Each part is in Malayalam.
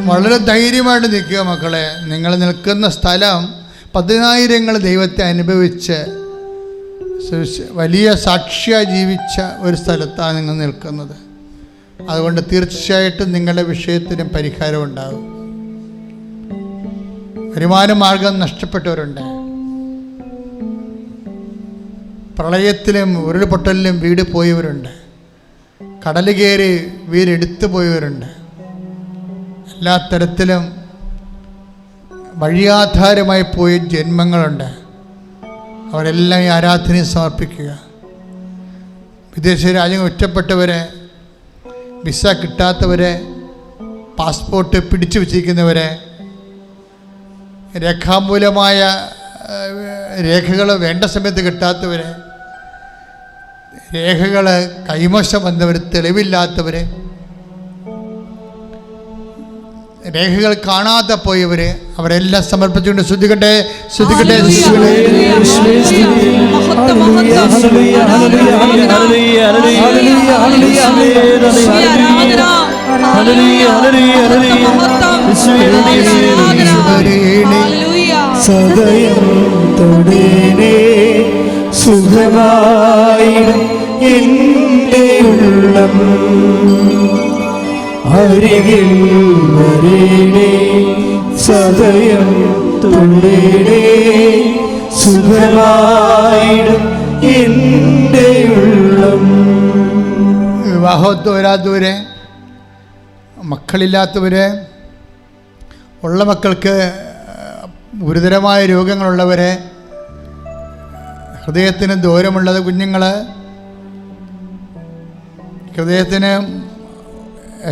വളരെ ധൈര്യമായിട്ട് നിൽക്കുക മക്കളെ. നിങ്ങൾ നിൽക്കുന്ന സ്ഥലം 10,000 ദൈവത്തെ അനുഭവിച്ച് വലിയ സാക്ഷിയായി ജീവിച്ച ഒരു സ്ഥലത്താണ് നിങ്ങൾ നിൽക്കുന്നത്. അതുകൊണ്ട് തീർച്ചയായിട്ടും നിങ്ങളുടെ വിഷയത്തിന് പരിഹാരം ഉണ്ടാകും. വരുമാന മാർഗം നഷ്ടപ്പെട്ടവരുണ്ട്. പ്രളയത്തിലും ഉരുൾപൊട്ടലിലും വീട് പോയവരുണ്ട്. കടൽ കയറി വീടെടുത്തു പോയവരുണ്ട്. എല്ലാ തരത്തിലും വഴിയാധാരമായി പോയ ജന്മങ്ങളുണ്ട്. അവരെല്ലാം ഈ ആരാധനയെ സമർപ്പിക്കുക. വിദേശ രാജ്യങ്ങൾ ഒറ്റപ്പെട്ടവരെ, വിസ കിട്ടാത്തവരെ, പാസ്പോർട്ട് പിടിച്ചു വച്ചിരിക്കുന്നവരെ, രേഖാമൂലമായ രേഖകൾ വേണ്ട സമയത്ത് കിട്ടാത്തവരെ, രേഖകൾ കൈമോശം വന്നവർ, തെളിവില്ലാത്തവർ, രേഖകൾ കാണാതെ പോയവര്, അവരെല്ലാം സമർപ്പിച്ചുകൊണ്ട് ശ്രദ്ധിക്കട്ടെ, ശ്രദ്ധിക്കട്ടെ. സദയം തൊടേനേ സുഖമായിടും എൻ്റെ ഉള്ളം, അരികിൽ വരേണേ സദയം തൊടേനേ സുഖമായിടും എൻ്റെ ഉള്ളം. വിവാഹത്ത് വരാത്തവരെ, മക്കളില്ലാത്തവരെ, ഉള്ള മക്കൾക്ക് ഗുരുതരമായ രോഗങ്ങളുള്ളവരെ, ഹൃദയത്തിന് ദൂരമുള്ളത് കുഞ്ഞുങ്ങൾ, ഹൃദയത്തിന്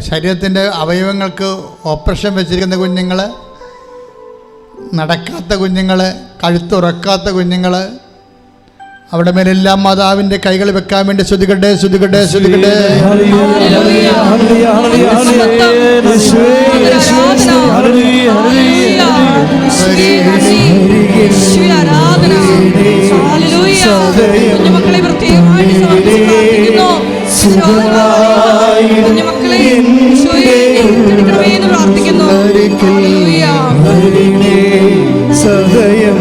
ശരീരത്തിൻ്റെ അവയവങ്ങൾക്ക് ഓപ്പറേഷൻ വെച്ചിരിക്കുന്ന കുഞ്ഞുങ്ങൾ, നടക്കാത്ത കുഞ്ഞുങ്ങൾ, കഴുത്തുറക്കാത്ത കുഞ്ഞുങ്ങൾ, അവിടെ മേലെല്ലാം മാതാവിൻ്റെ കൈകൾ വെക്കാൻ വേണ്ടി ശ്രദ്ധിക്കട്ടെ, ശ്രദ്ധിക്കട്ടെ, ശ്രദ്ധിക്കട്ടെ. സദയം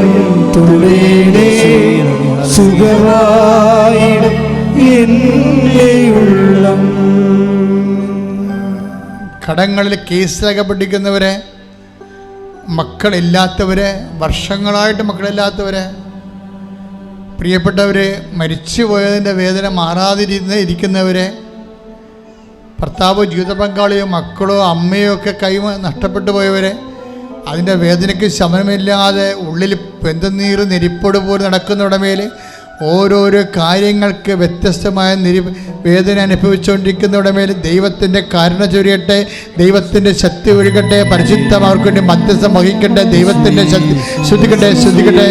തുളേനേ സുഖമായിടും എൻ്റെ ഉള്ളം. കടങ്ങളിൽ കേസിലകപ്പെട്ടിരിക്കുന്നവരെ, മക്കളില്ലാത്തവരെ, വർഷങ്ങളായിട്ട് മക്കളില്ലാത്തവരെ, പ്രിയപ്പെട്ടവർ മരിച്ചു പോയതിൻ്റെ വേദന ഇരിക്കുന്നവരെ, ഭർത്താവോ ജീവിത പങ്കാളിയോ മക്കളോ അമ്മയോ ഒക്കെ നഷ്ടപ്പെട്ടു പോയവരെ, അതിൻ്റെ വേദനയ്ക്ക് ശമനമില്ലാതെ ഉള്ളിൽ പെന്തനീറ് നെരിപ്പോട് പോലെ നടക്കുന്ന ഉടമയിൽ ഓരോരോ കാര്യങ്ങൾക്ക് വ്യത്യസ്തമായ വേദന അനുഭവിച്ചുകൊണ്ടിരിക്കുന്ന ഉടമയിൽ ദൈവത്തിൻ്റെ കരുണ ചൊരിയട്ടെ, ദൈവത്തിൻ്റെ ശക്തി ഒഴുകട്ടെ, പരിശുദ്ധം അവർക്ക് വേണ്ടി മധ്യസ്ഥം വഹിക്കട്ടെ, ദൈവത്തിൻ്റെ ശക്തി ശ്രദ്ധിക്കട്ടെ, ശ്രദ്ധിക്കട്ടെ.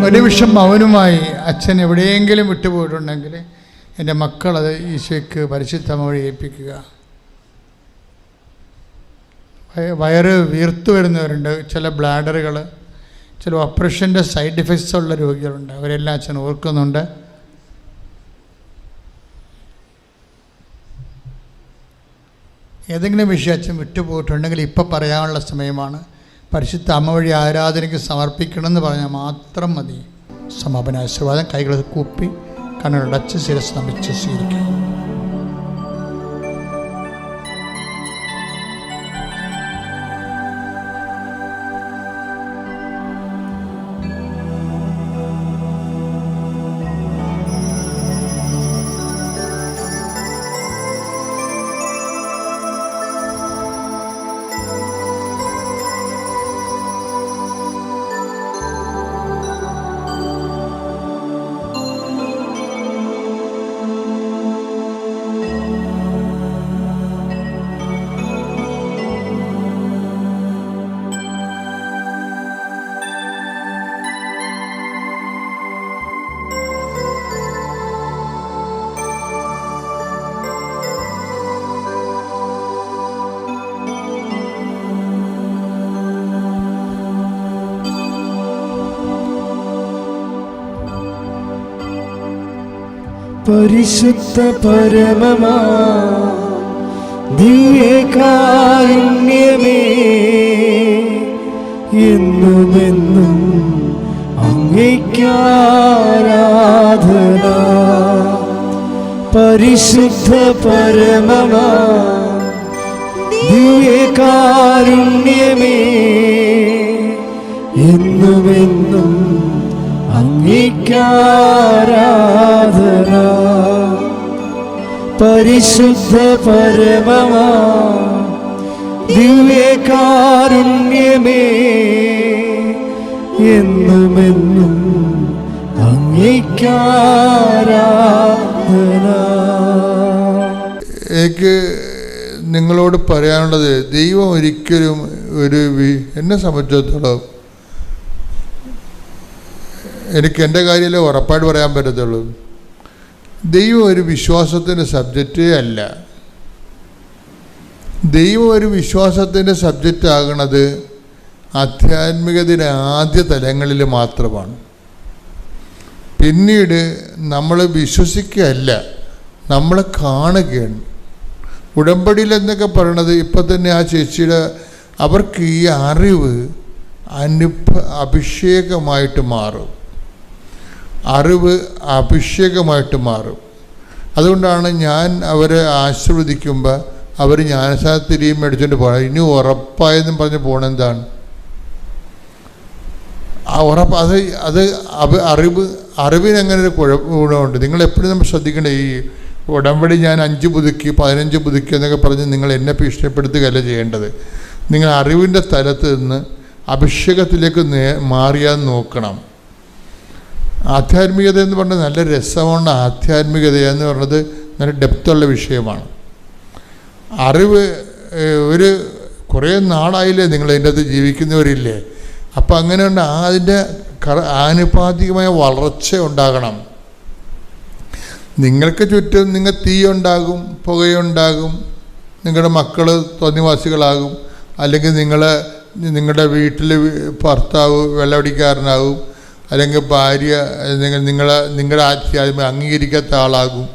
ഒരു നിമിഷം മൗനമായി അച്ഛൻ എവിടെയെങ്കിലും വിട്ടുപോയിട്ടുണ്ടെങ്കിൽ എൻ്റെ മക്കളത് ഈശോയ്ക്ക് പരിശുദ്ധമ വഴി ഏൽപ്പിക്കുക. വയറ് വീർത്തു വരുന്നവരുണ്ട്, ചില ബ്ലാഡറുകൾ, ചില ഓപ്പറേഷൻ്റെ സൈഡ് ഇഫക്ട്സ് ഉള്ള രോഗികളുണ്ട്, അവരെല്ലാം അച്ഛൻ ഓർക്കുന്നുണ്ട്. ഏതെങ്കിലും വിഷയം അച്ഛൻ വിട്ടുപോയിട്ടുണ്ടെങ്കിൽ ഇപ്പം പറയാനുള്ള സമയമാണ്. പരിശുദ്ധ അമ്മ വഴി ആരാധനയ്ക്ക് സമർപ്പിക്കണമെന്ന് പറഞ്ഞാൽ മാത്രം മതി. സമാപന ആശീർവാദം കൈകൾ കൂപ്പി കണ്ണുകളടച്ച് ശിരസ് നമിച്ച് സ്വീകരിക്കും. പരിശുദ്ധ പരമമാ ദിവ്യകാരുണ്യമേ, എന്നുമെന്നും അങ്ങേയ്ക്കാരാധന. പരിശുദ്ധ പരമമാ ദിവ്യകാരുണ്യമേ, എന്നുമെന്നും അങ്ങേയ്ക്കാരാധന. പരിശുദ്ധ പരമമാ ദിവ്യകാരുണ്യമേ, എന്നുമെന്നും അങ്ങേയ്ക്കാരാധന. എനിക്ക് നിങ്ങളോട് പറയാനുള്ളത്, ദൈവം ഒരിക്കലും എന്നെ സംബന്ധിച്ചിടത്തോളം എനിക്ക് എൻ്റെ കാര്യമല്ലേ ഉറപ്പായിട്ട് പറയാൻ പറ്റത്തുള്ളൂ. ദൈവം ഒരു വിശ്വാസത്തിൻ്റെ സബ്ജക്റ്റേ അല്ല. ദൈവം ഒരു വിശ്വാസത്തിൻ്റെ സബ്ജക്റ്റ് ആകണത് ആധ്യാത്മികതയുടെ ആദ്യ തലങ്ങളിൽ മാത്രമാണ്. പിന്നീട് നമ്മൾ വിശ്വസിക്കുകയല്ല, നമ്മൾ കാണുകയാണ്. ഉടമ്പടിയിൽ എന്നൊക്കെ പറയണത് ഇപ്പം തന്നെ ആ ചേച്ചിയുടെ അവർക്ക് ഈ അറിവ് അഭിഷേകമായിട്ട് മാറും. അറിവ് അഭിഷേകമായിട്ട് മാറും. അതുകൊണ്ടാണ് ഞാൻ അവരെ ആശീർവദിക്കുമ്പോൾ അവർ ജ്ഞാനസാരത്തിരിയും മേടിച്ചുകൊണ്ട് പോകണം. ഇനി ഉറപ്പായെന്നും പറഞ്ഞ് പോകണെന്താണ് ആ ഉറപ്പ്? അത് അറിവിനങ്ങനെ ഒരു ഗുണമുണ്ട്. നിങ്ങളെപ്പോഴും നമ്മൾ ശ്രദ്ധിക്കേണ്ടത്, ഈ ഉടമ്പടി ഞാൻ 5 പുതുക്കി 15 പുതുക്കി എന്നൊക്കെ പറഞ്ഞ് നിങ്ങൾ എന്നെ ഭീഷണിപ്പെടുത്തുകയല്ല ചെയ്യേണ്ടത്. നിങ്ങൾ അറിവിൻ്റെ തലത്ത് നിന്ന് അഭിഷേകത്തിലേക്ക് മാറിയാൽ നോക്കണം. ആധ്യാത്മികത എന്ന് പറഞ്ഞാൽ നല്ല രസമാണ്. ആധ്യാത്മികത എന്ന് പറഞ്ഞത് നല്ല ഡെപ്തുള്ള വിഷയമാണ്. അറിവ് കുറേ നാളായില്ലേ നിങ്ങൾ അതിൻ്റെ അകത്ത് ജീവിക്കുന്നവരില്ലേ? അപ്പം അങ്ങനെയുണ്ട്. അതിൻ്റെ ആനുപാതികമായ വളർച്ച ഉണ്ടാകണം. നിങ്ങൾക്ക് ചുറ്റും തീയുണ്ടാകും, പുകയുണ്ടാകും, നിങ്ങളുടെ മക്കൾ തോന്നിവാസികളാകും, അല്ലെങ്കിൽ നിങ്ങളുടെ വീട്ടിൽ ഭർത്താവ് വെള്ളമടിക്കാരനാകും, അല്ലെങ്കിൽ ഭാര്യ നിങ്ങളുടെ ആധ്യാത്മികം അംഗീകരിക്കാത്ത ആളാകും.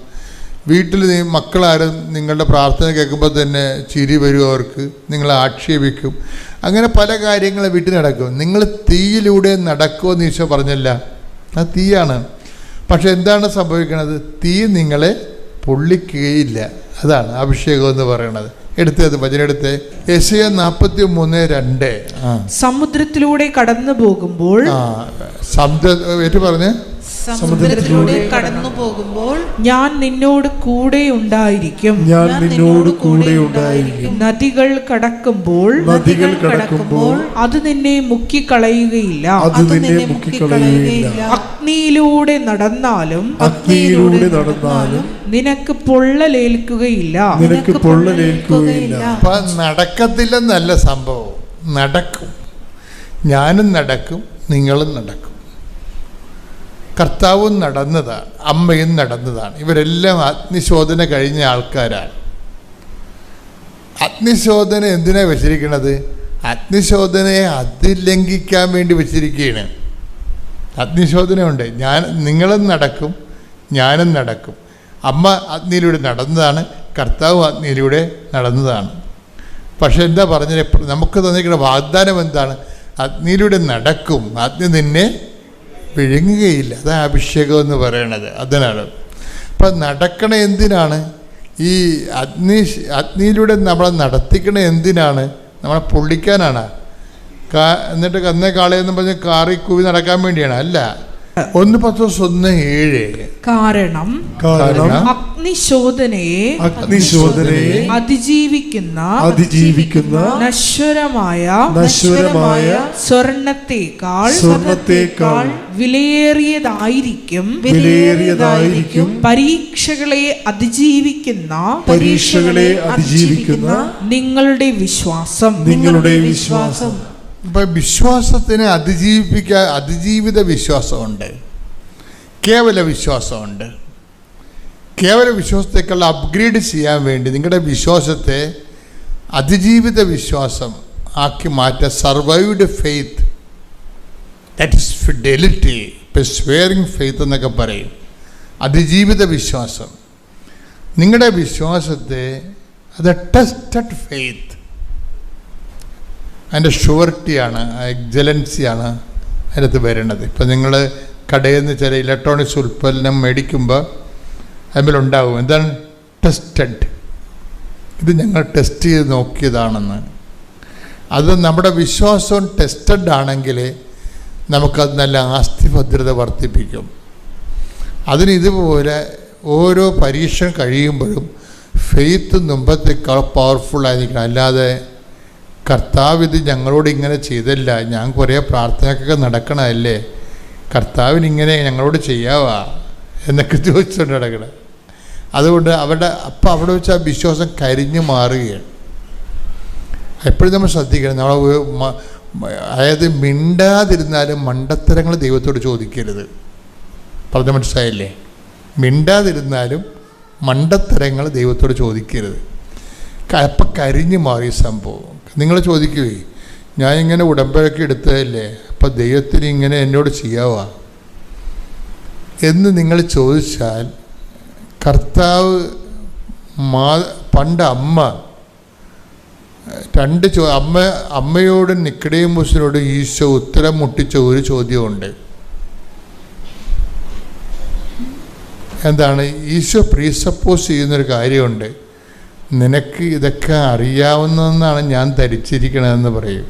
വീട്ടിൽ മക്കളാരും നിങ്ങളുടെ പ്രാർത്ഥന കേൾക്കുമ്പോൾ തന്നെ ചിരി വരും, അവർക്ക് നിങ്ങളെ ആക്ഷേപിക്കും. അങ്ങനെ പല കാര്യങ്ങളും വീട്ടിൽ നടക്കും. നിങ്ങൾ തീയിലൂടെ നടക്കുമെന്ന് ഈശോ പറഞ്ഞല്ല, അത് തീയാണ്. പക്ഷെ എന്താണ് സംഭവിക്കുന്നത്? തീ നിങ്ങളെ പൊള്ളിക്കുകയില്ല. അതാണ് അഭിഷേകം എന്ന് പറയണത്. എടുത്തത് വചനെടുത്ത് യെശയ്യാ 43:2. സമുദ്രത്തിലൂടെ കടന്നു പോകുമ്പോൾ പറഞ്ഞേ സമുദ്രത്തിലൂടെ കടന്നു പോകുമ്പോൾ ഞാൻ നിന്നോട് കൂടെ ഉണ്ടായിരിക്കും. നദികൾ കടക്കുമ്പോൾ അത് നിന്നെ മുക്കിക്കളയുകയില്ല. അഗ്നിയിലൂടെ നടന്നാലും നിനക്ക് പൊള്ളലേൽക്കുകയില്ല. നടക്കത്തില്ലെന്നല്ല സംഭവം, നടക്കും. ഞാനും നടക്കും, നിങ്ങളും നടക്കും. കർത്താവും നടന്നതാണ്, അമ്മയും നടന്നതാണ്. ഇവരെല്ലാം അഗ്നിശോധന കഴിഞ്ഞ ആൾക്കാരാണ്. അഗ്നിശോധന എന്തിനാണ് വെച്ചിരിക്കുന്നത്? അഗ്നിശോധനയെ അതിലംഘിക്കാൻ വേണ്ടി വെച്ചിരിക്കുകയാണ്. അഗ്നിശോധനയുണ്ട്. നിങ്ങളും നടക്കും, ഞാനും നടക്കും. അമ്മ അഗ്നിയിലൂടെ നടന്നതാണ്, കർത്താവ് അഗ്നിയിലൂടെ നടന്നതാണ്. പക്ഷെ എന്താ പറഞ്ഞത്? നമുക്ക് തന്നിരിക്കുന്ന വാഗ്ദാനം എന്താണ്? അഗ്നിയിലൂടെ നടക്കും, അഗ്നി നിന്നെ വിഴുങ്ങുകയില്ല. അതാണ് അഭിഷേകം എന്ന് പറയണത്. അതിനാണ്. അപ്പം നടക്കണ എന്തിനാണ്? ഈ അഗ്നിയിലൂടെ നമ്മളെ നടത്തിക്കണ എന്തിനാണ്? നമ്മളെ പൊള്ളിക്കാനാണ്. എന്നിട്ട് കന്നേ കാളയെന്ന് പറഞ്ഞ് കാറി കൂവി നടക്കാൻ വേണ്ടിയാണ്? അല്ല. 1 Petrus 1:7. കാരണം അഗ്നിശോധനയെ അതിജീവിക്കുന്ന നശ്വരമായ സ്വർണത്തേക്കാൾ വിലയേറിയതായിരിക്കും പരീക്ഷകളെ അതിജീവിക്കുന്ന നിങ്ങളുടെ വിശ്വാസം. ഇപ്പം വിശ്വാസത്തിനെ അതിജീവിത വിശ്വാസമുണ്ട്, കേവല വിശ്വാസമുണ്ട്. കേവല വിശ്വാസത്തേക്കുള്ള അപ്ഗ്രേഡ് ചെയ്യാൻ വേണ്ടി നിങ്ങളുടെ വിശ്വാസത്തെ അതിജീവിത വിശ്വാസം ആക്കി മാറ്റാൻ survived faith, that is fidelity, persevering faith എന്നൊക്കെ പറയും. അതിജീവിത വിശ്വാസം. നിങ്ങളുടെ വിശ്വാസത്തെ അത് ടെസ്റ്റഡ് ഫെയ്ത്ത്, അതിൻ്റെ ഷുവർട്ടിയാണ്, എക്സലൻസിയാണ് അതിനകത്ത് വരുന്നത്. ഇപ്പം നിങ്ങൾ കടയിൽ നിന്ന് ചില ഇലക്ട്രോണിക്സ് ഉൽപ്പന്നം മേടിക്കുമ്പോൾ അതിലുണ്ടാവും എന്താണ് ടെസ്റ്റഡ്, ഇത് ഞങ്ങൾ ടെസ്റ്റ് ചെയ്ത് നോക്കിയതാണെന്ന്. അത് നമ്മുടെ വിശ്വാസം ടെസ്റ്റഡ് ആണെങ്കിൽ നമുക്കത് നല്ല ആസ്തിഭദ്രത വർദ്ധിപ്പിക്കും. അതിന് ഇതുപോലെ ഓരോ പരീക്ഷ കഴിയുമ്പോഴും ഫെയ്ത്ത് മുമ്പത്തേക്കാൾ പവർഫുള്ളായിരിക്കണം. അല്ലാതെ കർത്താവ് ഇത് ഞങ്ങളോട് ഇങ്ങനെ ചെയ്തല്ല, ഞാൻ കുറേ പ്രാർത്ഥനക്കൊക്കെ നടക്കണമല്ലേ, കർത്താവിനിങ്ങനെ ഞങ്ങളോട് ചെയ്യാവാ എന്നൊക്കെ ചോദിച്ചുകൊണ്ട് നടക്കണം. അതുകൊണ്ട് അവിടെ വെച്ച് ആ വിശ്വാസം കരിഞ്ഞു മാറുകയാണ്. എപ്പോഴും നമ്മൾ ശ്രദ്ധിക്കണം. അതായത് മിണ്ടാതിരുന്നാലും മണ്ടത്തരങ്ങൾ ദൈവത്തോട് ചോദിക്കരുത്. പറഞ്ഞ മനസ്സിലായില്ലേ? മിണ്ടാതിരുന്നാലും മണ്ടത്തരങ്ങൾ ദൈവത്തോട് ചോദിക്കരുത്. അപ്പം കരിഞ്ഞു മാറി സംഭവം. നിങ്ങൾ ചോദിക്കുകയെ ഞാനിങ്ങനെ ഉടമ്പഴക്കി എടുത്തതല്ലേ, അപ്പം ദൈവത്തിന് ഇങ്ങനെ എന്നോട് ചെയ്യാവാ എന്ന് നിങ്ങൾ ചോദിച്ചാൽ, കർത്താവ് പണ്ട് അമ്മയോടും നിക്കോദേമോസിനോടും ഈശോ ഉത്തരം മുട്ടിച്ച ഒരു ചോദ്യമുണ്ട്. എന്താണ്? ഈശോ പ്രീസപ്പോസ് ചെയ്യുന്നൊരു കാര്യമുണ്ട്, നിനക്ക് ഇതൊക്കെ അറിയാവുന്നതെന്നാണ് ഞാൻ ധരിച്ചിരിക്കണതെന്ന് പറയും.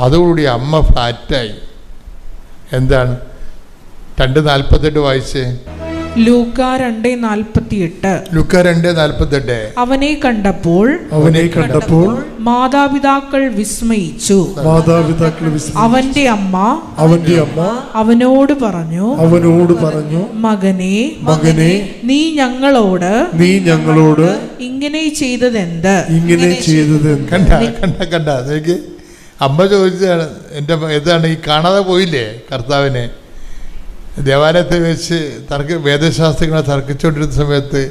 അതോടുകൂടി അമ്മ ഫ്ലാറ്റായി. എന്താണ്? 2:48 വായിച്ചേ. ലൂക്കാ 2:48. അവനെ കണ്ടപ്പോൾ മാതാപിതാക്കൾ വിസ്മയിച്ചു. അവന്റെ അമ്മ അവനോട് പറഞ്ഞു, മകനെ നീ ഞങ്ങളോട് ഇങ്ങനെ ചെയ്തതെന്ത്? കണ്ട എനിക്ക് അമ്മ ചോദിച്ചതാണ്. എന്താണ് ഈ കാണാതെ പോയില്ലേ കർത്താവിനെ? ദേവാലയത്തിൽ വെച്ച് വേദശാസ്ത്രങ്ങളെ തർക്കിച്ചുകൊണ്ടിരുന്ന സമയത്ത്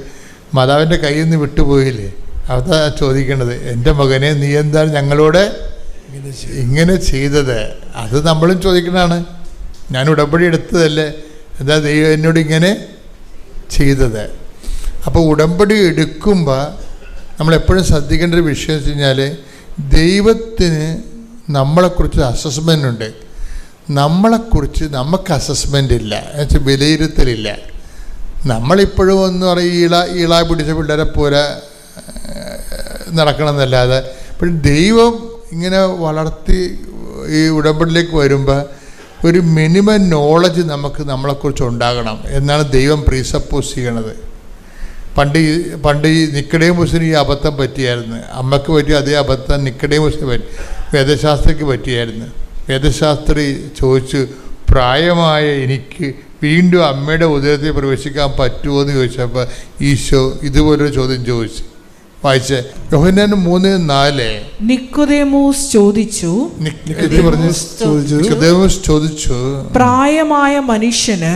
മാതാവിൻ്റെ കയ്യിൽ നിന്ന് വിട്ടുപോയില്ലേ? അതാ ചോദിക്കേണ്ടത്, എൻ്റെ മകനെ നീ എന്താണ് ഞങ്ങളോട് ഇങ്ങനെ ചെയ്തത്? അത് നമ്മളും ചോദിക്കണതാണ്. ഞാൻ ഉടമ്പടി എടുത്തതല്ലേ, എന്താ ദൈവം എന്നോട് ഇങ്ങനെ ചെയ്തത്? അപ്പോൾ ഉടമ്പടി എടുക്കുമ്പോൾ നമ്മളെപ്പോഴും ശ്രദ്ധിക്കേണ്ട ഒരു വിഷയം വെച്ച് കഴിഞ്ഞാൽ, ദൈവത്തിന് നമ്മളെക്കുറിച്ച് അസസ്മെൻ്റ് ഉണ്ട്, നമ്മളെക്കുറിച്ച് നമുക്ക് അസസ്മെൻ്റ് ഇല്ല, എന്നുവെച്ചാൽ വിലയിരുത്തലില്ല. നമ്മളിപ്പോഴും ഒന്നും പറയും ഈള പിടിച്ച പിള്ളേരെ പോലെ നടക്കണമെന്നല്ലാതെ, ഇപ്പോഴും ദൈവം ഇങ്ങനെ വളർത്തി ഈ ഉടമ്പടിയിലേക്ക് വരുമ്പോൾ ഒരു മിനിമം നോളജ് നമ്മളെക്കുറിച്ച് ഉണ്ടാകണം എന്നാണ് ദൈവം പ്രീസപ്പോസ് ചെയ്യണത്. പണ്ട് ഈ നിക്കോദേമോസിന് ഈ അബദ്ധം പറ്റിയായിരുന്നു. അമ്മയ്ക്ക് പറ്റിയ അതേ അബദ്ധം നിക്കോദേമോസിന് വേദശാസ്ത്രിക്ക് പറ്റിയായിരുന്നു. വേദശാസ്ത്രി ചോദിച്ചു, പ്രായമായ എനിക്ക് വീണ്ടും അമ്മയുടെ ഉദരത്തിൽ പ്രവേശിക്കാൻ പറ്റുമോ എന്ന് ചോദിച്ചപ്പോൾ ഈശോ ഇതുപോലൊരു ചോദ്യം ചോദിച്ചു. വായിച്ചേ, യോഹന്നാൻ 3:4. നിക്കോദേമോസ് ചോദിച്ചു, പ്രായമായ മനുഷ്യന്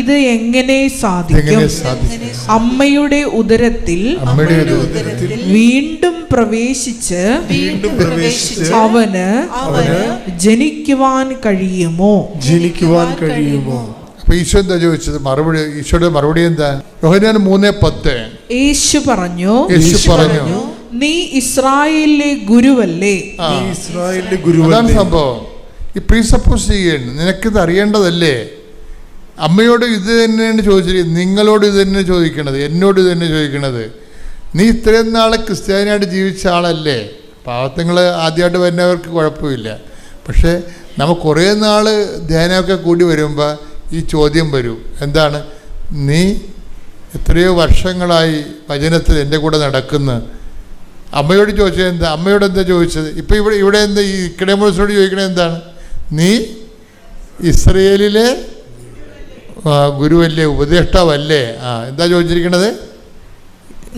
ഇത് എങ്ങനെ സാധിക്കും? അമ്മയുടെ ഉദരത്തിൽ വീണ്ടും പ്രവേശിച്ച് അവന് ജനിക്കുവാൻ കഴിയുമോ? ഈശോ എന്താ ചോദിച്ചത്? ഈശോയുടെ മറുപടി എന്താ? യോഹന്നാൻ 3:10. യേശു പറഞ്ഞു, നീ ഇസ്രായേലിലെ ഗുരുവല്ലേ? അതാണ് സംഭവം. ഈ പ്രീസപ്പോസ് ചെയ്യണം, നിനക്കിത് അറിയേണ്ടതല്ലേ? അമ്മയോട് ഇത് തന്നെയാണ് ചോദിച്ചിരിക്കുന്നത്, നിങ്ങളോട് ഇത് തന്നെ ചോദിക്കണത്, എന്നോട് ഇത് തന്നെ ചോദിക്കണത്. നീ ഇത്രയും നാളെ ക്രിസ്ത്യാനിയായിട്ട് ജീവിച്ച ആളല്ലേ? പാവത്തങ്ങൾ ആദ്യമായിട്ട് വരുന്നവർക്ക് കുഴപ്പമില്ല. പക്ഷേ നമുക്ക് കുറേ നാൾ ധ്യാനമൊക്കെ കൂടി വരുമ്പോൾ ഈ ചോദ്യം വരും, എന്താണ്? നീ എത്രയോ വർഷങ്ങളായി വചനത്തിൽ എൻ്റെ കൂടെ നടക്കുന്നു. അമ്മയോട് ചോദിച്ചത് എന്താ? അമ്മയോട് എന്താ ചോദിച്ചത്? ഇപ്പം ഇവിടെ എന്താ ഈ നിക്കോദേമോസിനോട് ചോദിക്കണത് എന്താണ്? നീ ഇസ്രയേലിലെ ഗുരുവല്ലേ, ഉപദേഷ്ടാവല്ലേ? എന്താ ചോദിച്ചിരിക്കണത്?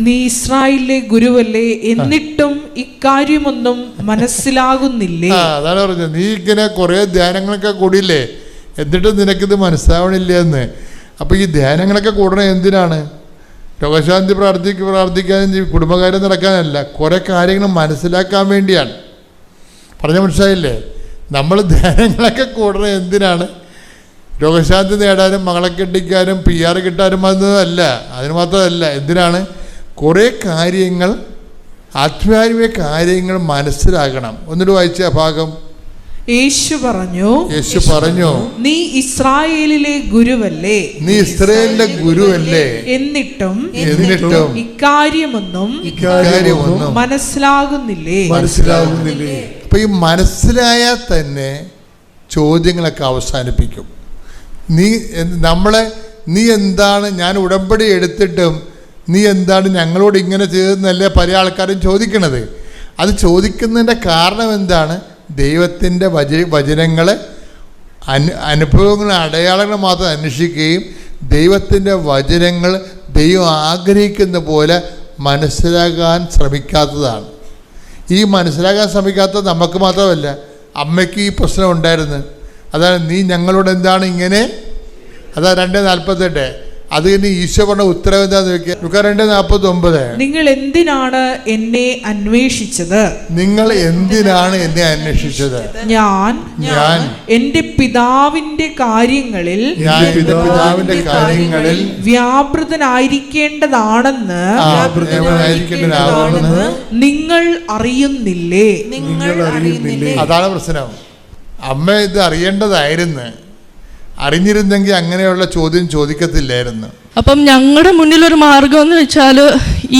നീ ഇസ്രായേലിലെ ഗുരുവല്ലേ, എന്നിട്ടും ഇക്കാര്യമൊന്നും മനസ്സിലാകുന്നില്ലേ? അതാണ് പറഞ്ഞത്. നീ ഇങ്ങനെ കുറേ ധ്യാനങ്ങളൊക്കെ കൂടിയില്ലേ, എന്നിട്ടും നിനക്കിത് മനസ്സിലാവണില്ല എന്ന്. അപ്പോൾ ഈ ധ്യാനങ്ങളൊക്കെ കൂടണത് എന്തിനാണ്? രോഗശാന്തി പ്രാർത്ഥിക്കാനും കുടുംബകാര്യം നടക്കാനല്ല, കുറേ കാര്യങ്ങൾ മനസ്സിലാക്കാൻ വേണ്ടിയാണ്. പറഞ്ഞ മനസ്സിലായില്ലേ? നമ്മൾ ധ്യാനങ്ങളൊക്കെ കൂടണത് എന്തിനാണ്? രോഗശാന്തി നേടാനും മകളെ കെട്ടിക്കാനും PR കിട്ടാനും അതൊന്നുമല്ല, അതിന് മാത്രമല്ല. എന്തിനാണ്? കുറേ കാര്യങ്ങൾ, ആത്മീയ കാര്യങ്ങൾ മനസ്സിലാകണം. ഒന്നിട്ട് വായിച്ച ഭാഗം. യേശു പറഞ്ഞു, നീ ഇസ്രായേലിലെ ഗുരുവല്ലേ, നീ ഇസ്രായേലിന്റെ ഗുരുവല്ലേ, എന്നിട്ടും ഇക്കാര്യമൊന്നും മനസ്സിലാകുന്നില്ലേ? അപ്പൊ ഈ മനസ്സിലായാൽ തന്നെ ചോദ്യങ്ങളൊക്കെ അവസാനിപ്പിക്കും. നീ എന്താണ്, ഞാൻ ഉടമ്പടി എടുത്തിട്ടും നീ എന്താണ് ഞങ്ങളോട് ഇങ്ങനെ ചെയ്തതെന്നല്ലേ പല ആൾക്കാരും ചോദിക്കണത്. അത് ചോദിക്കുന്നതിൻ്റെ കാരണം എന്താണ്? ദൈവത്തിൻ്റെ വചനങ്ങൾ, അനുഭവങ്ങൾ, അടയാളങ്ങൾ മാത്രം അന്വേഷിക്കുകയും ദൈവത്തിൻ്റെ വചനങ്ങൾ ദൈവം ആഗ്രഹിക്കുന്ന പോലെ മനസ്സിലാക്കാൻ ശ്രമിക്കാത്തതാണ്. ഈ മനസ്സിലാക്കാൻ ശ്രമിക്കാത്തത് നമുക്ക് മാത്രമല്ല, അമ്മയ്ക്ക് ഈ പ്രശ്നം ഉണ്ടായിരുന്നു. അതാണ്, നീ ഞങ്ങളോട് എന്താണ് ഇങ്ങനെ. അതാ 2:48. അത് കഴിഞ്ഞ് ഈശോ പറഞ്ഞ ഉത്തരവ് എന്താന്ന് ചോദിക്കുക. 2:49. നിങ്ങൾ എന്തിനാണ് എന്നെ അന്വേഷിച്ചത്? ഞാൻ എന്റെ പിതാവിന്റെ കാര്യങ്ങളിൽ വ്യാപൃതനായിരിക്കേണ്ടതാണെന്ന് നിങ്ങൾ അറിയുന്നില്ലേ? അതാണ് പ്രശ്നം. അമ്മ ഇത് അറിയേണ്ടതായിരുന്നു. അറിഞ്ഞിരുന്നെങ്കിൽ അങ്ങനെയുള്ള ചോദ്യം ചോദിക്കത്തില്ലായിരുന്നു. അപ്പം ഞങ്ങളുടെ മുന്നിലൊരു മാർഗം എന്ന് വെച്ചാൽ,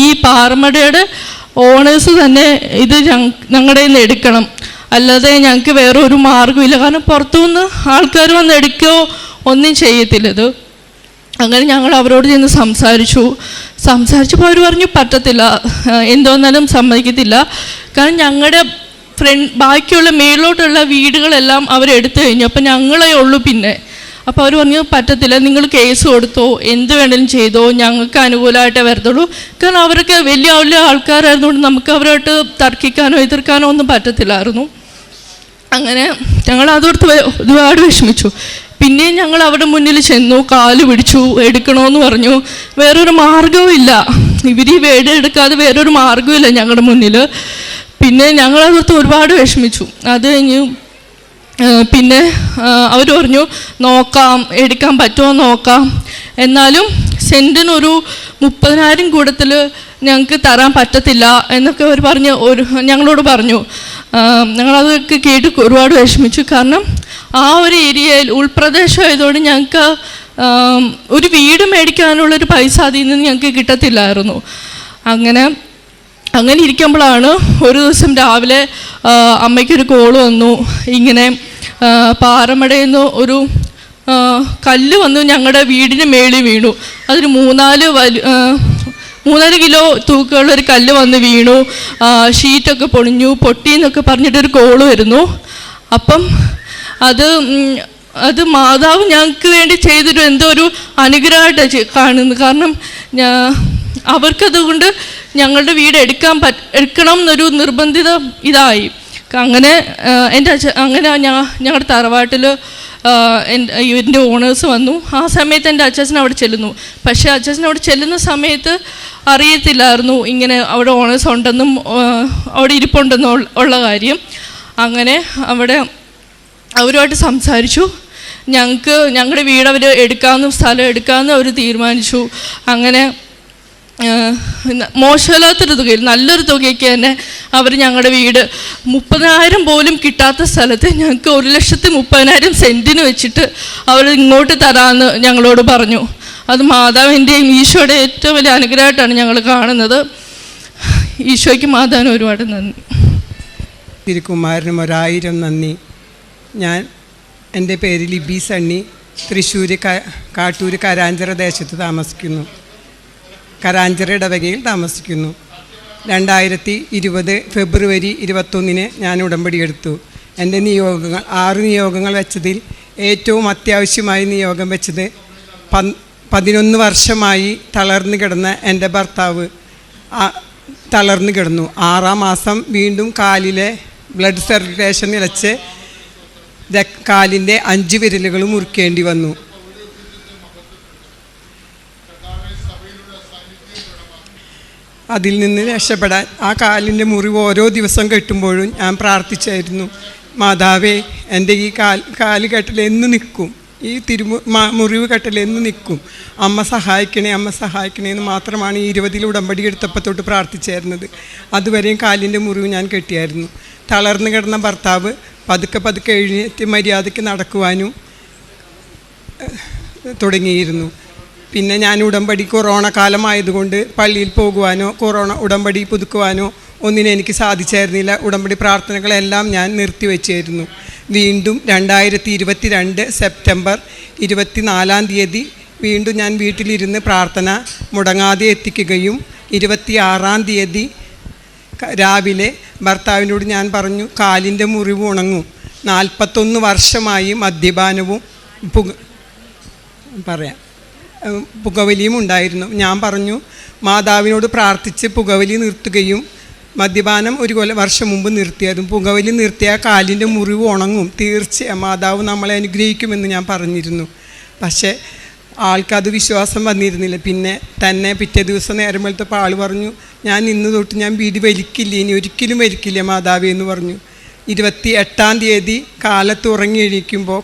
ഈ പാറമടയുടെ ഓണേഴ്സ് തന്നെ ഇത് ഞങ്ങളുടെ നിന്ന് എടുക്കണം, അല്ലാതെ ഞങ്ങൾക്ക് വേറെ ഒരു മാർഗ്ഗമില്ല. കാരണം പുറത്തുനിന്ന് ആൾക്കാർ വന്ന് എടുക്കുകയോ ഒന്നും ചെയ്യത്തില്ലത്. അങ്ങനെ ഞങ്ങൾ അവരോട് ചെന്ന് സംസാരിച്ചപ്പോൾ അവർ പറഞ്ഞു പറ്റത്തില്ല, എന്തോന്നാലും സമ്മതിക്കത്തില്ല. കാരണം ഞങ്ങളുടെ ബാക്കിയുള്ള മേളിലോട്ടുള്ള വീടുകളെല്ലാം അവരെടുത്തു കഴിഞ്ഞു. അപ്പം ഞങ്ങളേ ഉള്ളൂ പിന്നെ. അപ്പോൾ അവർ പറഞ്ഞു പറ്റത്തില്ല, നിങ്ങൾ കേസ് കൊടുത്തോ, എന്ത് വേണമെങ്കിലും ചെയ്തോ, ഞങ്ങൾക്ക് അനുകൂലമായിട്ടേ വരത്തുള്ളൂ. കാരണം അവരൊക്കെ വലിയ വലിയ ആൾക്കാരായിരുന്നുകൊണ്ട് നമുക്ക് അവരായിട്ട് തർക്കിക്കാനോ എതിർക്കാനോ ഒന്നും പറ്റത്തില്ലായിരുന്നു. അങ്ങനെ ഞങ്ങൾ അതോർത്ത് ഒരുപാട് വിഷമിച്ചു. പിന്നെയും ഞങ്ങൾ അവിടെ മുന്നിൽ ചെന്നു, കാല് പിടിച്ചു, എടുക്കണമെന്ന് പറഞ്ഞു. വേറൊരു മാർഗവും ഇല്ല, ഇവർ ഈ വീട് എടുക്കാതെ വേറൊരു മാർഗവും ഇല്ല ഞങ്ങളുടെ മുന്നിൽ. പിന്നെ ഞങ്ങളതോർത്ത് ഒരുപാട് വിഷമിച്ചു. അത് കഴിഞ്ഞ് പിന്നെ അവർ പറഞ്ഞു നോക്കാം, എടുക്കാൻ പറ്റുമോ നോക്കാം, എന്നാലും സെൻറ്റിനൊരു 30,000 കൂടത്തിൽ ഞങ്ങൾക്ക് തരാൻ പറ്റത്തില്ല എന്നൊക്കെ അവർ ഞങ്ങളോട് പറഞ്ഞു. ഞങ്ങളതൊക്കെ കേട്ട് ഒരുപാട് വിഷമിച്ചു. കാരണം ആ ഒരു ഏരിയയിൽ ഉൾപ്രദേശമായതുകൊണ്ട് ഞങ്ങൾക്ക് ഒരു വീട് മേടിക്കാനുള്ളൊരു പൈസ അതിൽ നിന്ന് ഞങ്ങൾക്ക് കിട്ടത്തില്ലായിരുന്നു. അങ്ങനെ ഇരിക്കുമ്പോഴാണ് ഒരു ദിവസം രാവിലെ അമ്മയ്ക്കൊരു കോള് വന്നു. ഇങ്ങനെ പാറമടയിൽ നിന്ന് ഒരു കല്ല് വന്നു ഞങ്ങളുടെ വീടിന് മേളിൽ വീണു. അതൊരു 3-4 കിലോ തൂക്കമുള്ളൊരു കല്ല് വന്ന് വീണു, ഷീറ്റൊക്കെ പൊട്ടിയെന്നൊക്കെ പറഞ്ഞിട്ടൊരു കോള് വരുന്നു. അപ്പം അത് മാതാവ് ഞങ്ങൾക്ക് വേണ്ടി ചെയ്തൊരു എന്തോ ഒരു അനുഗ്രഹമായിട്ടാണ് കാണുന്നത്. കാരണം അവർക്കതുകൊണ്ട് ഞങ്ങളുടെ വീട് എടുക്കണം എന്നൊരു നിർബന്ധിത ഇതായി. അങ്ങനെ ഞങ്ങളുടെ തറവാട്ടിൽ ഇതിൻ്റെ ഓണേഴ്സ് വന്നു. ആ സമയത്ത് എൻ്റെ അച്ഛൻ അവിടെ ചെല്ലുന്നു. പക്ഷേ അച്ഛൻ അവിടെ ചെല്ലുന്ന സമയത്ത് അറിയത്തില്ലായിരുന്നു ഇങ്ങനെ അവിടെ ഓണേഴ്സ് ഉണ്ടെന്നും അവിടെ ഇരിപ്പുണ്ടെന്നും ഉള്ള കാര്യം. അങ്ങനെ അവിടെ അവരുമായിട്ട് സംസാരിച്ചു. ഞങ്ങളുടെ വീട് അവർ എടുക്കാമെന്നും സ്ഥലം എടുക്കാമെന്നും അവർ തീരുമാനിച്ചു. അങ്ങനെ മോശമില്ലാത്തൊരു തുകയിൽ, നല്ലൊരു തുകയ്ക്ക് തന്നെ അവർ ഞങ്ങളുടെ വീട് 30,000 പോലും കിട്ടാത്ത സ്ഥലത്ത് ഞങ്ങൾക്ക് 1,30,000 സെൻറ്റിന് വെച്ചിട്ട് അവർ ഇങ്ങോട്ട് തരാമെന്ന് ഞങ്ങളോട് പറഞ്ഞു. അത് മാതാവിൻ്റെയും ഈശോയുടെ ഏറ്റവും വലിയ അനുഗ്രഹമായിട്ടാണ് ഞങ്ങൾ കാണുന്നത്. ഈശോയ്ക്ക് മാതാവിന് ഒരുപാട് നന്ദി. തിരുക്കുമാരനും 1000 നന്ദി. എൻ്റെ പേര് ലിബി സണ്ണി, തൃശ്ശൂർ കാട്ടൂർ കരാഞ്ചിറ ദേശത്ത് താമസിക്കുന്നു. കരാഞ്ചിറ ഇടവകയിൽ താമസിക്കുന്നു. 2020 ഫെബ്രുവരി 21 ഞാൻ ഉടമ്പടി എടുത്തു. എൻ്റെ 6 നിയോഗങ്ങൾ വെച്ചതിൽ ഏറ്റവും അത്യാവശ്യമായി നിയോഗം വെച്ചത് 11 വർഷമായി തളർന്നു കിടന്ന എൻ്റെ ഭർത്താവ് തളർന്നു കിടന്നു. 6-ാം മാസം വീണ്ടും കാലിലെ ബ്ലഡ് സർക്കുലേഷൻ നിലച്ച് കാലിൻ്റെ 5 വിരലുകൾ മുറിക്കേണ്ടി വന്നു. അതിൽ നിന്ന് രക്ഷപ്പെടാൻ ആ കാലിൻ്റെ മുറിവ് ഓരോ ദിവസം കെട്ടുമ്പോഴും ഞാൻ പ്രാർത്ഥിച്ചായിരുന്നു, മാതാവേ എൻ്റെ ഈ കാല് കെട്ടൽ എന്ന് നിൽക്കും, ഈ മുറിവ് കെട്ടലെന്ന് നിൽക്കും. അമ്മ സഹായിക്കണേ, അമ്മ സഹായിക്കണേ എന്ന് മാത്രമാണ് ഈ 20 ഉടമ്പടി എടുത്തപ്പോൾ തൊട്ട് പ്രാർത്ഥിച്ചായിരുന്നത്. അതുവരെയും കാലിൻ്റെ മുറിവ് ഞാൻ കെട്ടിയായിരുന്നു. തളർന്നു കിടന്ന ഭർത്താവ് പതുക്കെ പതുക്കെ എഴുന്നേറ്റ് മര്യാദയ്ക്ക് നടക്കുവാനും തുടങ്ങിയിരുന്നു. പിന്നെ ഞാൻ ഉടമ്പടി കൊറോണ കാലമായതുകൊണ്ട് പള്ളിയിൽ പോകുവാനോ ഉടമ്പടി പുതുക്കുവാനോ ഒന്നിനും എനിക്ക് സാധിച്ചായിരുന്നില്ല. ഉടമ്പടി പ്രാർത്ഥനകളെല്ലാം ഞാൻ നിർത്തിവെച്ചായിരുന്നു. വീണ്ടും 2022 സെപ്റ്റംബർ 24 വീണ്ടും ഞാൻ വീട്ടിലിരുന്ന് പ്രാർത്ഥന മുടങ്ങാതെ എത്തിക്കുകയും 26 രാവിലെ ഭർത്താവിനോട് ഞാൻ പറഞ്ഞു, കാലിൻ്റെ മുറിവ് ഉണങ്ങും. 41 വർഷമായി മദ്യപാനവും പുകവലിയും ഉണ്ടായിരുന്നു. ഞാൻ പറഞ്ഞു, മാതാവിനോട് പ്രാർത്ഥിച്ച് പുകവലി നിർത്തുകയും മദ്യപാനം 1 വർഷം മുമ്പ് നിർത്തിയതും പുകവലി നിർത്തിയാൽ കാലിൻ്റെ മുറിവ് ഉണങ്ങും, തീർച്ചയായും മാതാവ് നമ്മളെ അനുഗ്രഹിക്കുമെന്ന് ഞാൻ പറഞ്ഞിരുന്നു. പക്ഷേ ആൾക്കത് വിശ്വാസം വന്നിരുന്നില്ല. പിന്നെ തന്നെ പിറ്റേ ദിവസം നേരം വെളുത്തപ്പോൾ ആൾ പറഞ്ഞു, ഞാൻ ഇന്ന് തൊട്ട് ഞാൻ ബീഡി വലിക്കില്ല, ഇനി ഒരിക്കലും വലിക്കില്ല മാതാവേ എന്ന് പറഞ്ഞു. 28 കാലത്ത് ഉറങ്ങി എണീക്കുമ്പോൾ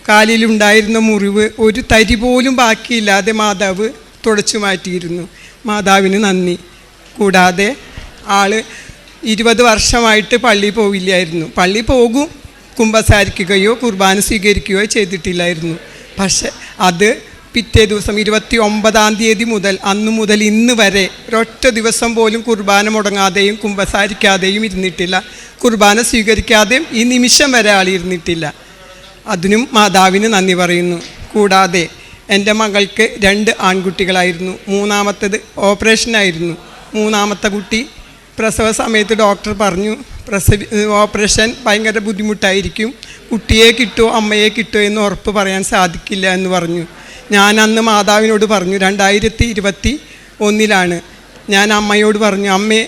കാലിലുണ്ടായിരുന്ന മുറിവ് ഒരു തരി പോലും ബാക്കിയില്ലാതെ മാതാവ് തുടച്ചു മാറ്റിയിരുന്നു. മാതാവിന് നന്ദി. കൂടാതെ ആൾ 20 വർഷമായിട്ട് പള്ളി പോവില്ലായിരുന്നു. പള്ളി പോകും, കുമ്പസാരിക്കുകയോ കുർബാന സ്വീകരിക്കുകയോ ചെയ്തിട്ടില്ലായിരുന്നു. പക്ഷെ അത് പിറ്റേ ദിവസം 29 മുതൽ അന്നു മുതൽ ഇന്ന് വരെ ഒരൊറ്റ ദിവസം പോലും കുർബാന മുടങ്ങാതെയും കുമ്പസാരിക്കാതെയും ഇരുന്നിട്ടില്ല. കുർബാന സ്വീകരിക്കാതെയും ഈ നിമിഷം വരെ ആൾ ഇരുന്നിട്ടില്ല. അതിനും മാതാവിന് നന്ദി പറയുന്നു. കൂടാതെ എൻ്റെ മകൾക്ക് 2 ആൺകുട്ടികളായിരുന്നു. മൂന്നാമത്തേത് ഓപ്പറേഷനായിരുന്നു. മൂന്നാമത്തെ കുട്ടി പ്രസവ സമയത്ത് ഡോക്ടർ പറഞ്ഞു, ഓപ്പറേഷൻ ഭയങ്കര ബുദ്ധിമുട്ടായിരിക്കും, കുട്ടിയെ കിട്ടുമോ അമ്മയെ കിട്ടുമോ എന്ന് ഉറപ്പ് പറയാൻ സാധിക്കില്ല എന്ന് പറഞ്ഞു. ഞാൻ അന്ന് മാതാവിനോട് പറഞ്ഞു, 2021 ഞാൻ അമ്മയോട് പറഞ്ഞു, അമ്മേ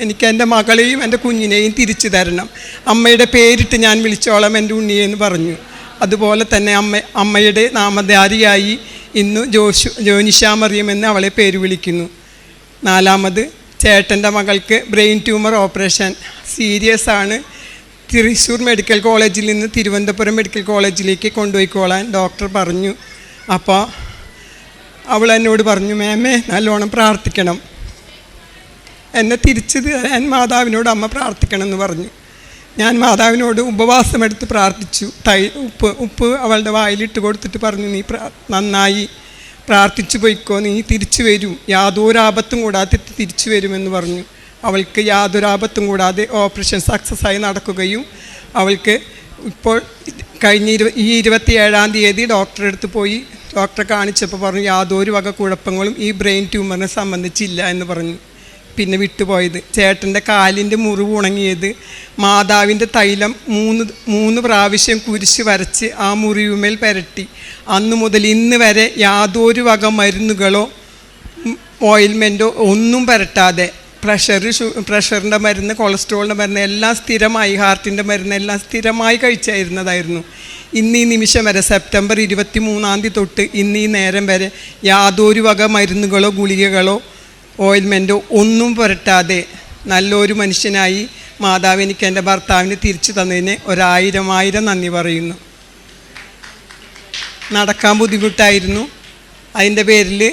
എനിക്ക് എൻ്റെ മകളെയും എൻ്റെ കുഞ്ഞിനെയും തിരിച്ചു തരണം, അമ്മയുടെ പേരിട്ട് ഞാൻ വിളിച്ചോളാം എൻ്റെ ഉണ്ണിയെ എന്ന് പറഞ്ഞു. അതുപോലെ തന്നെ അമ്മയുടെ നാമധാരിയായി ഇന്ന് ജോനിഷ മറിയം എന്ന് അവളെ പേര് വിളിക്കുന്നു. 4ാമത് ചേട്ടൻ്റെ മകൾക്ക് ബ്രെയിൻ ട്യൂമർ ഓപ്പറേഷൻ സീരിയസ് ആണ്. തൃശ്ശൂർ മെഡിക്കൽ കോളേജിൽ നിന്ന് തിരുവനന്തപുരം മെഡിക്കൽ കോളേജിലേക്ക് കൊണ്ടുപോയിക്കോളാൻ ഡോക്ടർ പറഞ്ഞു. അപ്പോൾ അവൾ എന്നോട് പറഞ്ഞു, മേമേ നല്ലോണം പ്രാർത്ഥിക്കണം, എന്നെ തിരിച്ചു തരാൻ മാതാവിനോട് അമ്മ പ്രാർത്ഥിക്കണം എന്ന് പറഞ്ഞു. ഞാൻ മാതാവിനോട് ഉപവാസമെടുത്ത് പ്രാർത്ഥിച്ചു. ഉപ്പ് അവളുടെ വായിലിട്ട് കൊടുത്തിട്ട് പറഞ്ഞു, നീ നന്നായി പ്രാർത്ഥിച്ചു പോയിക്കോ, നീ തിരിച്ചു വരും, യാതൊരു ആപത്തും കൂടാതെ തിരിച്ചു വരുമെന്ന് പറഞ്ഞു. അവൾക്ക് യാതൊരു ആപത്തും കൂടാതെ ഓപ്പറേഷൻ സക്സസ്സായി നടക്കുകയും അവൾക്ക് ഇപ്പോൾ കഴിഞ്ഞ 27 ഡോക്ടറെ അടുത്ത് പോയി ഡോക്ടറെ കാണിച്ചപ്പോൾ പറഞ്ഞു, യാതൊരു വക കുഴപ്പങ്ങളും ഈ ബ്രെയിൻ ട്യൂമറിനെ സംബന്ധിച്ചില്ല എന്ന് പറഞ്ഞു. പിന്നെ വിട്ടുപോയത് ചേട്ടൻ്റെ കാലിൻ്റെ മുറിവ് ഉണങ്ങിയത് മാതാവിൻ്റെ തൈലം 3 പ്രാവശ്യം കുരിശ് വരച്ച് ആ മുറിവുമേൽ പുരട്ടി. അന്നു മുതൽ ഇന്ന് വരെ യാതൊരു വക മരുന്നുകളോ ഓയിൽമെൻറ്റോ ഒന്നും പുരട്ടാതെ പ്രഷറിൻ്റെ മരുന്ന്, കൊളസ്ട്രോളിൻ്റെ മരുന്ന് എല്ലാം സ്ഥിരമായി, ഹാർട്ടിൻ്റെ മരുന്ന് എല്ലാം സ്ഥിരമായി കഴിച്ചായിരുന്നതായിരുന്നു. ഇന്ന് ഈ നിമിഷം വരെ സെപ്റ്റംബർ 23 തൊട്ട് ഇന്ന് ഈ നേരം വരെ യാതൊരു വക മരുന്നുകളോ ഗുളികകളോ ഓയിൽമെൻറ്റോ ഒന്നും പുരട്ടാതെ നല്ലൊരു മനുഷ്യനായി മാതാവ് എനിക്ക് എൻ്റെ ഭർത്താവിന് തിരിച്ചു തന്നതിന് 1000 നന്ദി പറയുന്നു. നടക്കാൻ ബുദ്ധിമുട്ടായിരുന്നു. അതിൻ്റെ പേരിൽ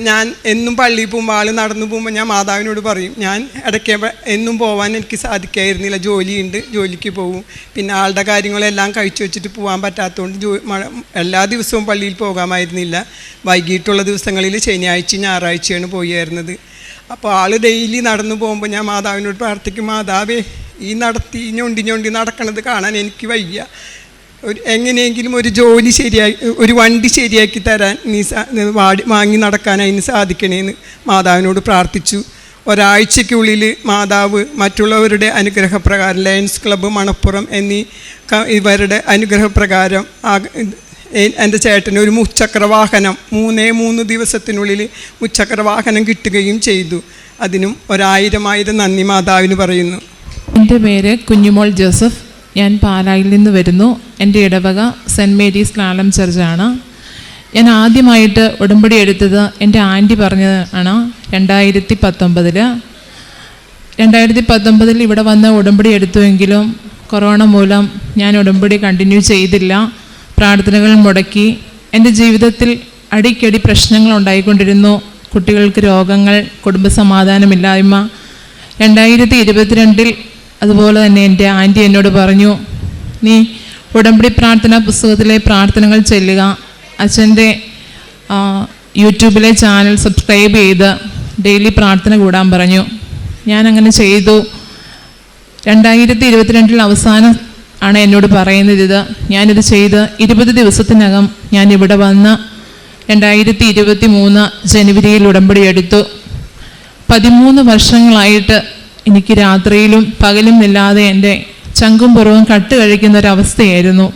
ഞാൻ എന്നും പള്ളിയിൽ പോകുമ്പോൾ ആൾ നടന്നു പോകുമ്പോൾ ഞാൻ മാതാവിനോട് പറയും, ഞാൻ ഇടയ്ക്ക് എന്നും പോകാൻ എനിക്ക് സാധിക്കായിരുന്നില്ല, ജോലിയുണ്ട്, ജോലിക്ക് പോകും. പിന്നെ ആളുടെ കാര്യങ്ങളെല്ലാം കഴിച്ചു വെച്ചിട്ട് പോകാൻ പറ്റാത്തതുകൊണ്ട് എല്ലാ ദിവസവും പള്ളിയിൽ പോകാമായിരുന്നില്ല. വൈകിട്ടുള്ള ദിവസങ്ങളിൽ ശനിയാഴ്ച ഞായറാഴ്ചയാണ് പോയിരുന്നത്. അപ്പോൾ ആൾ ഡെയിലി നടന്നു പോകുമ്പോൾ ഞാൻ മാതാവിനോട് പ്രാർത്ഥിക്കും, മാതാവേ ഈ ഞൊണ്ടി നടക്കണത് കാണാൻ എനിക്ക് വയ്യ, എങ്ങനെയെങ്കിലും ഒരു ജോലി ഒരു വണ്ടി ശരിയാക്കി തരാൻ നീ വാങ്ങി നടക്കാൻ അതിന് സാധിക്കണേന്ന് മാതാവിനോട് പ്രാർത്ഥിച്ചു. ഒരാഴ്ചയ്ക്കുള്ളിൽ മാതാവ് മറ്റുള്ളവരുടെ അനുഗ്രഹപ്രകാരം ലയൺസ് ക്ലബ്ബ് മണപ്പുറം ഇവരുടെ അനുഗ്രഹപ്രകാരം എൻ്റെ ചേട്ടന് ഒരു മുച്ചക്രവാഹനം 3 ദിവസത്തിനുള്ളിൽ മുച്ചക്രവാഹനം കിട്ടുകയും ചെയ്തു. അതിനും 1000 നന്ദി മാതാവിന് പറയുന്നു. എൻ്റെ പേര് കുഞ്ഞുമോൾ ജോസഫ്. ഞാൻ പാലായിൽ നിന്ന് വരുന്നു. എൻ്റെ ഇടവക സെൻറ്റ് മേരീസ് ലാലം ചർച്ചാണ്. ഞാൻ ആദ്യമായിട്ട് ഉടമ്പടി എടുത്തത് എൻ്റെ ആൻറ്റി പറഞ്ഞതാണ് 2019 ഇവിടെ വന്ന് ഉടമ്പടി എടുത്തുവെങ്കിലും കൊറോണ മൂലം ഞാൻ ഉടമ്പടി കണ്ടിന്യൂ ചെയ്തില്ല. പ്രാർത്ഥനകൾ മുടക്കി. എൻ്റെ ജീവിതത്തിൽ അടിക്കടി പ്രശ്നങ്ങൾ ഉണ്ടായിക്കൊണ്ടിരുന്നു. കുട്ടികൾക്ക് രോഗങ്ങൾ, കുടുംബസമാധാനമില്ലായ്മ. 2022 അതുപോലെ തന്നെ എൻ്റെ ആൻറ്റി എന്നോട് പറഞ്ഞു, നീ ഉടമ്പടി പ്രാർത്ഥനാ പുസ്തകത്തിലെ പ്രാർത്ഥനകൾ ചൊല്ലുക, അച്ഛൻ്റെ യൂട്യൂബിലെ ചാനൽ സബ്സ്ക്രൈബ് ചെയ്ത് ഡെയിലി പ്രാർത്ഥന കൂടാൻ പറഞ്ഞു. ഞാനങ്ങനെ ചെയ്തു. 2022 അവസാനം ആണ് എന്നോട് പറയുന്നത് ഇത്. ഞാനിത് ചെയ്ത് 20 ദിവസത്തിനകം ഞാൻ ഇവിടെ വന്ന് 2023 ജനുവരിയിൽ ഉടമ്പടി എടുത്തു. 13 വർഷങ്ങളായിട്ട് എനിക്ക് രാത്രിയിലും പകലും ഇല്ലാതെ എൻ്റെ ചങ്കും പുറവും കട്ട് കഴിക്കുന്ന ഒരവസ്ഥയായിരുന്നു.